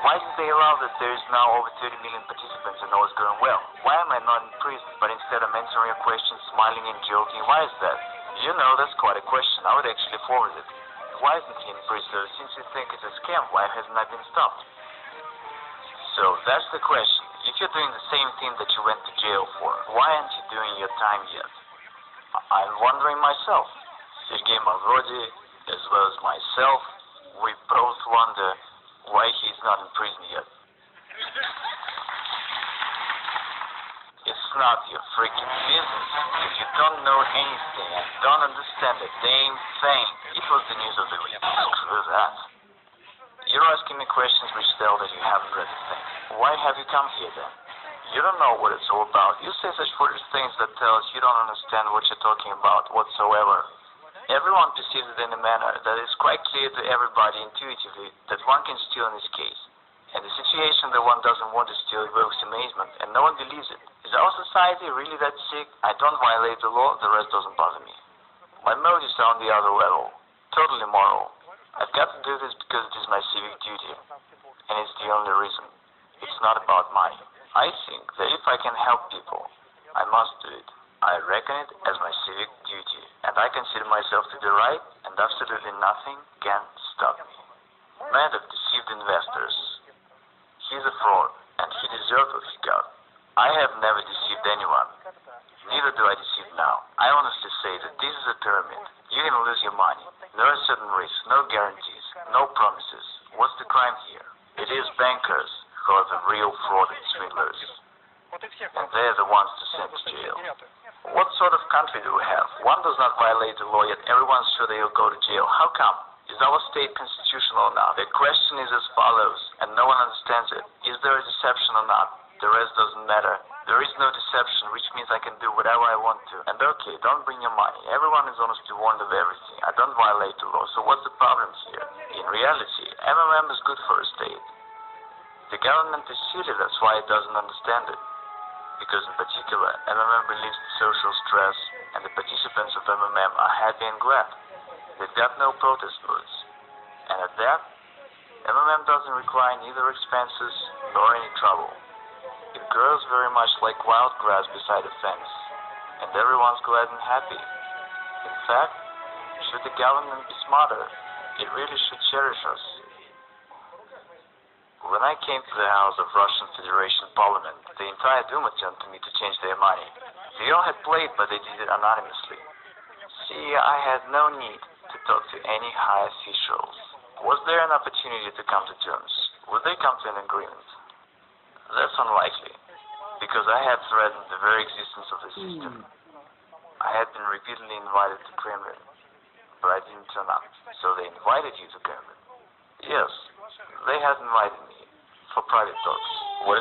Why did they allow that there is now over 30 million participants and all is going well? Why am I not in prison, but instead I'm answering your questions, smiling and joking? Why is that? You know, that's quite a question. I would actually forward it. Why isn't he in prison? Since you think it's a scam, why hasn't I been stopped? So that's the question. If you're doing the same thing that you went to jail for, why aren't you doing your time yet? I'm wondering myself. Sergey Mavrodi, as well as myself, we both wonder why he's not in prison yet. It's not your freaking business. If you don't know anything and don't understand a damn thing, it was the news of the week. Screw that. You're asking me questions which tell that you haven't read the thing. Why have you come here then? You don't know what it's all about. You say such foolish things that tells you don't understand what you're talking about whatsoever. Everyone perceives it in a manner that is quite clear to everybody intuitively that one can steal in this case. And the situation that one doesn't want to steal evokes amazement, and no one believes it. Is our society really that sick? I don't violate the law, the rest doesn't bother me. My motives are on the other level, totally moral. I've got to do this because it is my civic duty, and it's the only reason. It's not about money. I think that if I can help people, I must do it. I reckon it as my civic duty, and I consider myself to be right, and absolutely nothing can stop me. Man of deceived investors. He's a fraud, and he deserved what he got. I have never deceived anyone. Neither do I deceive now. I honestly say that this is a pyramid. You're gonna lose your money. There are certain risks, no guarantees, no promises. What's the crime here? It is bankers who are the real fraud and swindlers. And they're the ones to send to jail. What sort of country do we have? One does not violate the law, yet everyone's sure they'll go to jail. How come? Is our state constitutional now? The question is as follows, and no one understands it. Is there a deception or not? The rest doesn't matter. There is no deception, which means I can do whatever I want to. And okay, don't bring your money. Everyone is honestly warned of everything. I don't violate the law, so what's the problem here? In reality, MMM is good for a state. The government is silly, that's why it doesn't understand it. Because in particular, MMM relieves the social stress, and the participants of MMM are happy and glad. They've got no protest moods. And at that, MMM doesn't require neither expenses nor any trouble. It grows very much like wild grass beside a fence, and everyone's glad and happy. In fact, should the government be smarter, it really should cherish us. When I came to the house of Russian Federation Parliament, the entire Duma turned to me to change their money. They all had played, but they did it anonymously. See, I had no need to talk to any high officials. Was there an opportunity to come to terms? Would they come to an agreement? That's unlikely, because I had threatened the very existence of the system. I had been repeatedly invited to Kremlin, but I didn't turn up. So they invited you to Kremlin? Yes, they had invited me for private talks.